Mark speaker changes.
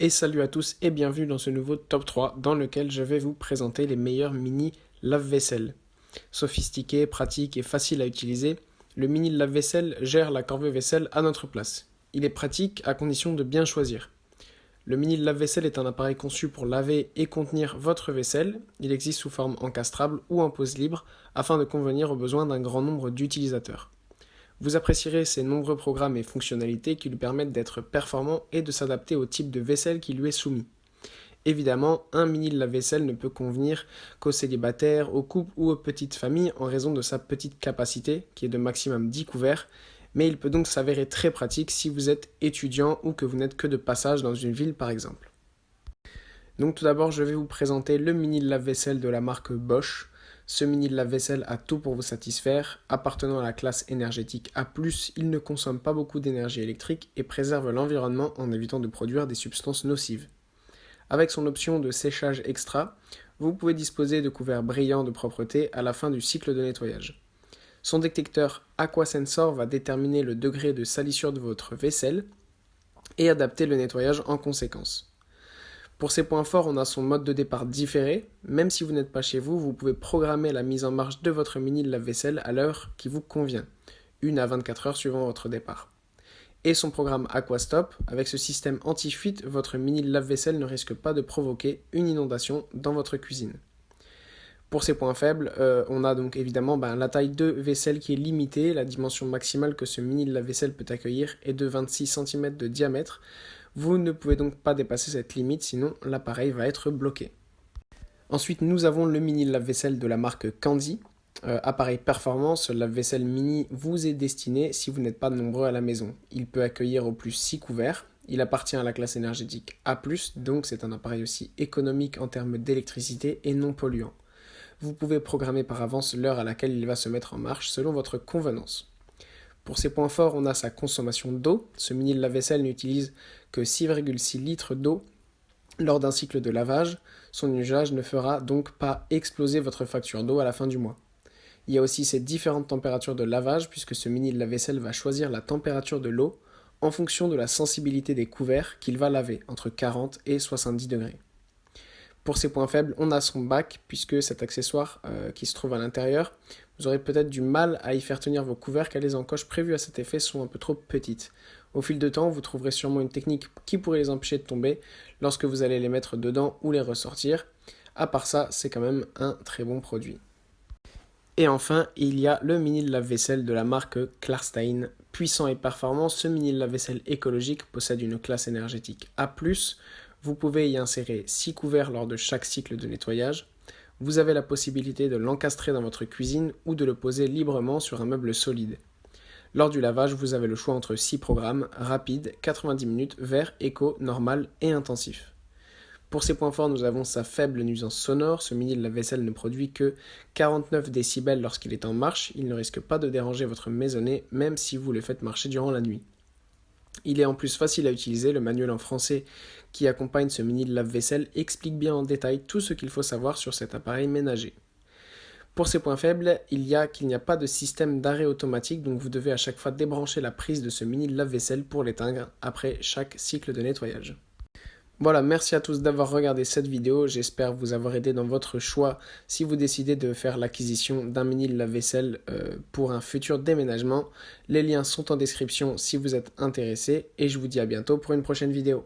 Speaker 1: Et salut à tous et bienvenue dans ce nouveau top 3 dans lequel je vais vous présenter les meilleurs mini lave-vaisselle. Sophistiqué, pratique et facile à utiliser, le mini lave-vaisselle gère la corvée vaisselle à notre place. Il est pratique à condition de bien choisir. Le mini lave-vaisselle est un appareil conçu pour laver et contenir votre vaisselle. Il existe sous forme encastrable ou en pose libre afin de convenir aux besoins d'un grand nombre d'utilisateurs. Vous apprécierez ses nombreux programmes et fonctionnalités qui lui permettent d'être performant et de s'adapter au type de vaisselle qui lui est soumis. Évidemment, un mini lave-vaisselle ne peut convenir qu'aux célibataires, aux couples ou aux petites familles en raison de sa petite capacité, qui est de maximum 10 couverts, mais il peut donc s'avérer très pratique si vous êtes étudiant ou que vous n'êtes que de passage dans une ville par exemple. Donc tout d'abord, je vais vous présenter le mini lave-vaisselle de la marque Bosch. Ce mini lave-vaisselle a tout pour vous satisfaire. Appartenant à la classe énergétique A+, il ne consomme pas beaucoup d'énergie électrique et préserve l'environnement en évitant de produire des substances nocives. Avec son option de séchage extra, vous pouvez disposer de couverts brillants de propreté à la fin du cycle de nettoyage. Son détecteur AquaSensor va déterminer le degré de salissure de votre vaisselle et adapter le nettoyage en conséquence. Pour ses points forts, on a son mode de départ différé. Même si vous n'êtes pas chez vous, vous pouvez programmer la mise en marche de votre mini lave-vaisselle à l'heure qui vous convient, 1 à 24 heures suivant votre départ. Et son programme AquaStop, avec ce système anti-fuite, votre mini lave-vaisselle ne risque pas de provoquer une inondation dans votre cuisine. Pour ses points faibles, on a donc évidemment la taille de vaisselle qui est limitée. La dimension maximale que ce mini lave-vaisselle peut accueillir est de 26 cm de diamètre. Vous ne pouvez donc pas dépasser cette limite, sinon l'appareil va être bloqué. Ensuite, nous avons le mini lave-vaisselle de la marque Candy. Appareil performant, ce lave-vaisselle mini vous est destiné si vous n'êtes pas nombreux à la maison. Il peut accueillir au plus 6 couverts. Il appartient à la classe énergétique A+, donc c'est un appareil aussi économique en termes d'électricité et non polluant. Vous pouvez programmer par avance l'heure à laquelle il va se mettre en marche selon votre convenance. Pour ses points forts, on a sa consommation d'eau. Ce mini lave-vaisselle n'utilise que 6,6 litres d'eau lors d'un cycle de lavage. Son usage ne fera donc pas exploser votre facture d'eau à la fin du mois. Il y a aussi ces différentes températures de lavage puisque ce mini lave-vaisselle va choisir la température de l'eau en fonction de la sensibilité des couverts qu'il va laver, entre 40 et 70 degrés. Pour ses points faibles, on a son bac, puisque cet accessoire qui se trouve à l'intérieur, vous aurez peut-être du mal à y faire tenir vos couverts car les encoches prévues à cet effet sont un peu trop petites. Au fil de temps, vous trouverez sûrement une technique qui pourrait les empêcher de tomber lorsque vous allez les mettre dedans ou les ressortir. À part ça, c'est quand même un très bon produit. Et enfin, il y a le mini lave-vaisselle de la marque Klarstein. Puissant et performant, ce mini lave-vaisselle écologique possède une classe énergétique A+. Vous pouvez y insérer 6 couverts lors de chaque cycle de nettoyage. Vous avez la possibilité de l'encastrer dans votre cuisine ou de le poser librement sur un meuble solide. Lors du lavage, vous avez le choix entre 6 programmes, rapide, 90 minutes, vert, éco, normal et intensif. Pour ses points forts, nous avons sa faible nuisance sonore. Ce mini lave-vaisselle ne produit que 49 décibels lorsqu'il est en marche. Il ne risque pas de déranger votre maisonnée, même si vous le faites marcher durant la nuit. Il est en plus facile à utiliser, le manuel en français qui accompagne ce mini lave-vaisselle explique bien en détail tout ce qu'il faut savoir sur cet appareil ménager. Pour ses points faibles, il n'y a pas de système d'arrêt automatique, donc vous devez à chaque fois débrancher la prise de ce mini lave-vaisselle pour l'éteindre après chaque cycle de nettoyage. Voilà, merci à tous d'avoir regardé cette vidéo, j'espère vous avoir aidé dans votre choix si vous décidez de faire l'acquisition d'un mini lave-vaisselle pour un futur déménagement. Les liens sont en description si vous êtes intéressé et je vous dis à bientôt pour une prochaine vidéo.